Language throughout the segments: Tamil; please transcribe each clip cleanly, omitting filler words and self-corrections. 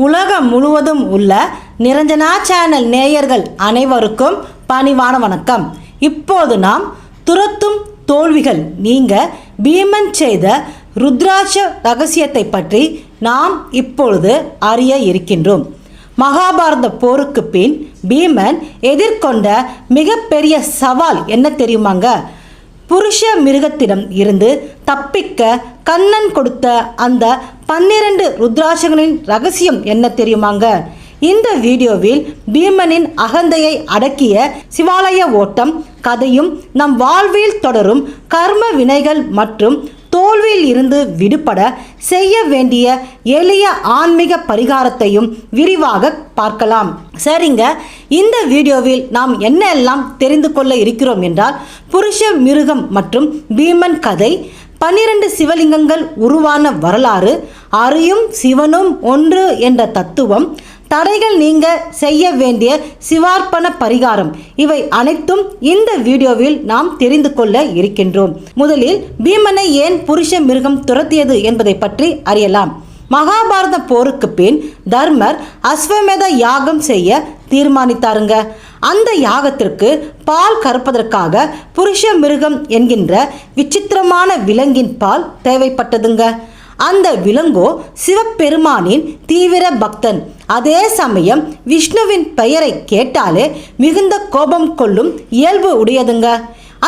உலகம் முழுவதும் உள்ள நிரஞ்சனா சேனல் நேயர்கள் அனைவருக்கும் பணிவான வணக்கம். இப்போது நாம் துரத்தும் தோல்விகள் நீங்க பீமன் செய்த ருத்ராட்ச ரகசியத்தை பற்றி நாம் இப்பொழுது அறிய இருக்கின்றோம். மகாபாரத போருக்கு பின் பீமன் எதிர்கொண்ட மிகப்பெரிய சவால் என்ன தெரியுமாங்க? புருஷ மிருகத்திடம் இருந்து தப்பிக்க கண்ணன் கொடுத்த அந்த 12 ருத்ராட்சங்களின் ரகசியம் என்ன தெரியுமாங்க? இந்த வீடியோவில் பீமனின் அகந்தையை அடக்கிய சிவாலய ஓட்டம் கதையும், நம் வாழ்வில் தொடரும் கர்ம வினைகள் மற்றும் தோல்வியில் இருந்து விடுபட செய்ய வேண்டிய எளிய ஆன்மீக பரிகாரத்தையும் விரிவாக பார்க்கலாம். சரிங்க, இந்த வீடியோவில் நாம் என்ன எல்லாம் தெரிந்து கொள்ள இருக்கிறோம் என்றால், புருஷ மிருகம் மற்றும் பீமன் கதை, 12 சிவலிங்கங்கள் உருவான வரலாறு, அரியும் சிவனும் ஒன்று என்ற தத்துவம், தடைகள் நீங்க செய்ய வேண்டிய சிவார்ப்பண பரிகாரம், இவை அனைத்தும் இந்த வீடியோவில் நாம் தெரிந்து கொள்ள இருக்கின்றோம். முதலில் பீமனை ஏன் புருஷ மிருகம் துரத்தியது என்பதை பற்றி அறியலாம். மகாபாரத போருக்கு பின் தர்மர் அஸ்வமேத யாகம் செய்ய தீர்மானித்தாருங்க. அந்த யாகத்திற்கு பால் கறப்பதற்காக புருஷ மிருகம் என்கின்ற விசித்திரமான விலங்கின் பால் தேவைப்பட்டதுங்க. அந்த விலங்கோ சிவபெருமானின் தீவிர பக்தன். அதே சமயம் விஷ்ணுவின் பெயரை கேட்டாலே மிகுந்த கோபம் கொள்ளும் இயல்பு உடையதுங்க.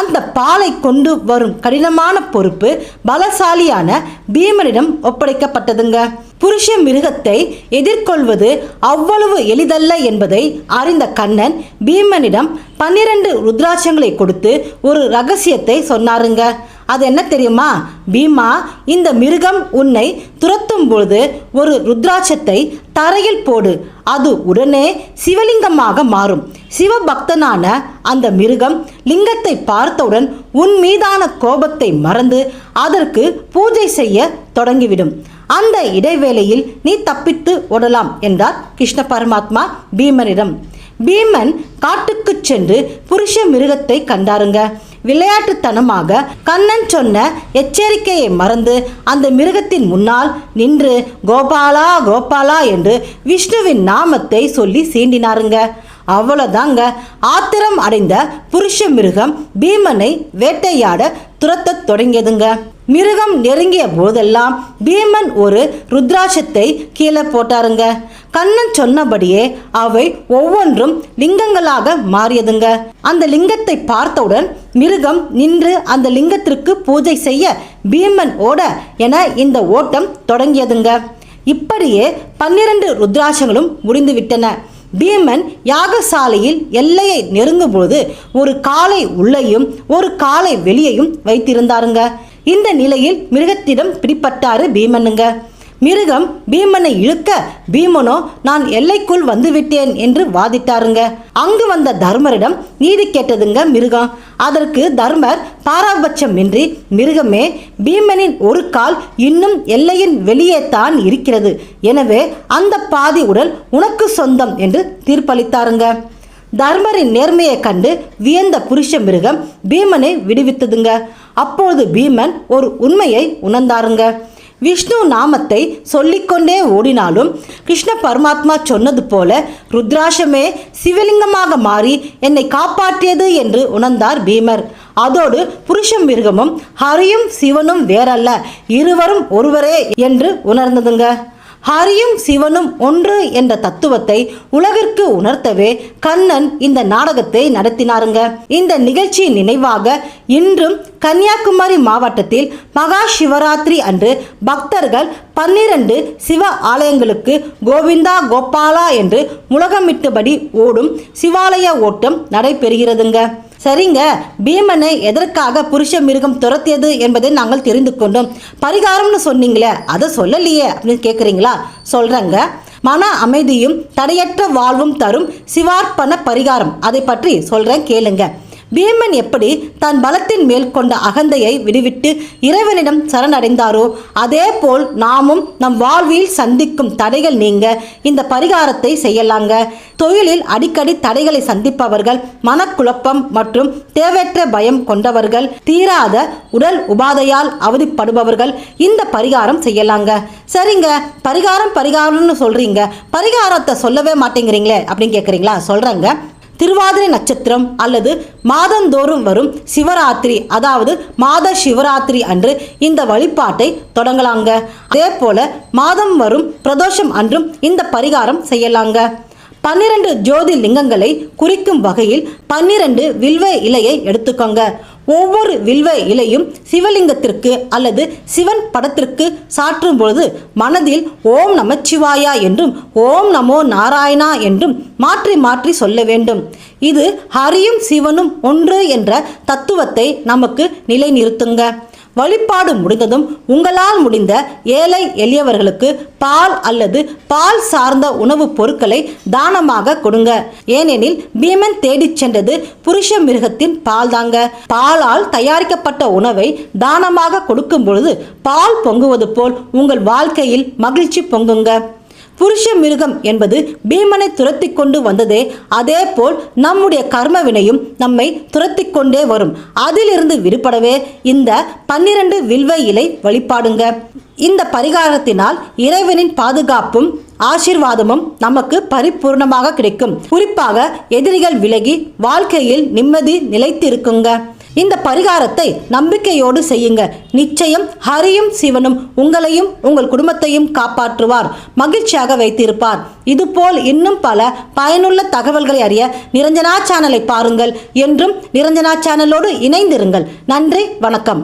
அந்த பாலை கொண்டு வரும் கடினமான பொறுப்பு பலசாலியான பீமனிடம் ஒப்படைக்கப்பட்டதுங்க. புருஷ மிருகத்தை எதிர்கொள்வது அவ்வளவு எளிதல்ல என்பதை அறிந்த கண்ணன் பீமனிடம் 12 ருத்ராட்சங்களை கொடுத்து ஒரு ரகசியத்தை சொன்னாருங்க. அது என்ன தெரியுமா? பீமா, இந்த மிருகம் உன்னை துரத்தும் பொழுது ஒரு ருத்ராட்சத்தை தரையில் போடு, அது உடனே சிவலிங்கமாக மாறும். சிவபக்தனான அந்த மிருகம் லிங்கத்தை பார்த்தவுடன் உன் மீதான கோபத்தை மறந்து அதற்கு பூஜை செய்ய தொடங்கிவிடும். அந்த இடைவேளையில் நீ தப்பித்து ஓடலாம் என்றார் கிருஷ்ண பரமாத்மா பீமனிடம். பீமன் காட்டுக்கு சென்று புருஷ மிருகத்தை கண்டாருங்க. விளையாட்டுத்தனமாக கண்ணன் சொன்ன எச்சரிக்கையை மறந்து அந்த மிருகத்தின் முன்னால் நின்று கோபாலா கோபாலா என்று விஷ்ணுவின் நாமத்தை சொல்லி சீண்டினாருங்க. அவ்வளோதாங்க. ஆத்திரம் அடைந்த புருஷ மிருகம் பீமனை வேட்டையாட துரத்த தொடங்கியதுங்க. மிருகம் நெருங்கிய போதெல்லாம் பீமன் ஒரு ருத்ராட்சத்தை கீழே போட்டாருங்க. கண்ணன் சொன்னபடியே அவை ஒவ்வொன்றும் லிங்கங்களாக மாறியதுங்க. அந்த லிங்கத்தை பார்த்தவுடன் மிருகம் நின்று அந்த லிங்கத்திற்கு பூஜை செய்ய பீமன் ஓட என இந்த ஓட்டம் தொடங்கியதுங்க. இப்படியே 12 ருத்ராட்சங்களும் முடிந்து விட்டன. பீமன் யாகசாலையில் எல்லையை நெருங்கும் போது ஒரு காலை உள்ளேயும் ஒரு காலை வெளியேயும் வைத்திருந்தாருங்க. இந்த நிலையில் மிருகத்திடம் பிடிப்பட்டாரு பீமனுங்க. மிருகம் பீமனை இழுக்க பீமனோ நான் எல்லைக்குள் வந்துவிட்டேன் என்று வாதிட்டாருங்க. அங்கு வந்த தர்மரிடம் நீதி கேட்டதுங்க மிருகம். அதற்கு தர்மர் பாராபட்சமின்றி, மிருகமே, பீமனின் ஒரு கால் இன்னும் எல்லையின் வெளியே தான் இருக்கிறது, எனவே அந்த பாதி உடல் உனக்கு சொந்தம் என்று தீர்ப்பளித்தாருங்க. தர்மரின் நேர்மையை கண்டு வியந்த புருஷ மிருகம் பீமனை விடுவித்ததுங்க. அப்போது பீமன் ஒரு உண்மையை உணர்ந்தாருங்க. விஷ்ணு நாமத்தை சொல்லிக்கொண்டே ஓடினாலும் கிருஷ்ண பரமாத்மா சொன்னது போல ருத்ராட்சமே சிவலிங்கமாக மாறி என்னை காப்பாற்றியது என்று உணர்ந்தார் பீமர். அதோடு புருஷ மிருகமும் ஹரியும் சிவனும் வேறல்ல, இருவரும் ஒருவரே என்று உணர்ந்ததுங்க. ஹரியும் சிவனும் ஒன்று என்ற தத்துவத்தை உலகிற்கு உணர்த்தவே கண்ணன் இந்த நாடகத்தை நடத்தினாருங்க. இந்த நிகழ்ச்சியின் நினைவாக இன்றும் கன்னியாகுமரி மாவட்டத்தில் மகா சிவராத்திரி அன்று பக்தர்கள் 12 சிவ ஆலயங்களுக்கு கோவிந்தா கோபாலா என்று முழக்கமிட்டபடி ஓடும் சிவாலய ஓட்டம் நடைபெறுகிறதுங்க. சரிங்க, பீமனை எதற்காக புருஷ மிருகம் துரத்தியது என்பதை நாங்கள் தெரிந்து கொண்டோம். பரிகாரம்னு சொன்னீங்களே, அதை சொல்லலையே அப்படின்னு கேட்குறீங்களா? சொல்கிறேங்க. மன அமைதியும் தடையற்ற வாழ்வும் தரும் சிவார்ப்பண பரிகாரம், அதை பற்றி சொல்கிறேன் கேளுங்க. பீமன் எப்படி தன் பலத்தின் மேல் கொண்ட அகந்தையை விடுவிட்டு இறைவனிடம் சரணடைந்தாரோ அதே போல் நாமும் நம் வாழ்வில் சந்திக்கும் தடைகள் நீங்க இந்த பரிகாரத்தை செய்யலாங்க. தொழிலில் அடிக்கடி தடைகளை சந்திப்பவர்கள், மனக்குழப்பம் மற்றும் தேவையற்ற பயம் கொண்டவர்கள், தீராத உடல் உபாதையால் அவதிப்படுபவர்கள் இந்த பரிகாரம் செய்யலாங்க. சரிங்க, பரிகாரம்னு சொல்றீங்க, பரிகாரத்தை சொல்லவே மாட்டேங்கிறீங்களே அப்படின்னு கேட்குறீங்களா? சொல்றேங்க. திருவாதிரை நட்சத்திரம் அல்லது மாதந்தோறும் வரும் சிவராத்திரி, அதாவது மாத சிவராத்திரி அன்று இந்த வழிபாட்டை தொடங்கலாங்க. அதே போல மாதம் வரும் பிரதோஷம் அன்றும் இந்த பரிகாரம் செய்யலாங்க. 12 ஜோதி லிங்கங்களை குறிக்கும் வகையில் 12 வில்வ இலையை எடுத்துக்கோங்க. ஒவ்வொரு வில்வ இலையும் சிவலிங்கத்திற்கு அல்லது சிவன் படத்திற்கு சாற்றும் பொழுது மனதில் ஓம் நமச்சிவாயா என்றும் ஓம் நமோ நாராயணா என்றும் மாற்றி மாற்றி சொல்ல வேண்டும். இது ஹரியும் சிவனும் ஒன்று என்ற தத்துவத்தை நமக்கு நிலைநிறுத்துங்க. வழிபாடு முடிந்ததும் உங்களால் முடிந்த ஏழை எளியவர்களுக்கு பால் அல்லது பால் சார்ந்த உணவுப் பொருட்களை தானமாக கொடுங்க. ஏனெனில் பீமன் தேடிச் சென்றது புருஷ மிருகத்தின் பால் தாங்க. பாலால் தயாரிக்கப்பட்ட உணவை தானமாக கொடுக்கும் பொழுது பால் பொங்குவது போல் உங்கள் வாழ்க்கையில் மகிழ்ச்சி பொங்குங்க. புருஷ மிருகம் என்பது பீமனை துரத்தி கொண்டு வந்ததே, அதே போல் நம்முடைய கர்ம வினையும் நம்மை துரத்தி கொண்டே வரும். அதிலிருந்து விடுபடவே இந்த 12 வில்வ இலை வழிபாடுங்க. இந்த பரிகாரத்தினால் இறைவனின் பாதுகாப்பும் ஆசீர்வாதமும் நமக்கு பரிபூர்ணமாக கிடைக்கும். குறிப்பாக எதிரிகள் விலகி வாழ்க்கையில் நிம்மதி நிலைத்து இருக்குங்க. இந்த பரிகாரத்தை நம்பிக்கையோடு செய்யுங்க. நிச்சயம் ஹரியும் சிவனும் உங்களையும் உங்கள் குடும்பத்தையும் காப்பாற்றுவார், மகிழ்ச்சியாக வைத்திருப்பார். இதுபோல் இன்னும் பல பயனுள்ள தகவல்களை அறிய நிரஞ்சனா சேனலை பாருங்கள். என்றும் நிரஞ்சனா சேனலோடு இணைந்திருங்கள். நன்றி, வணக்கம்.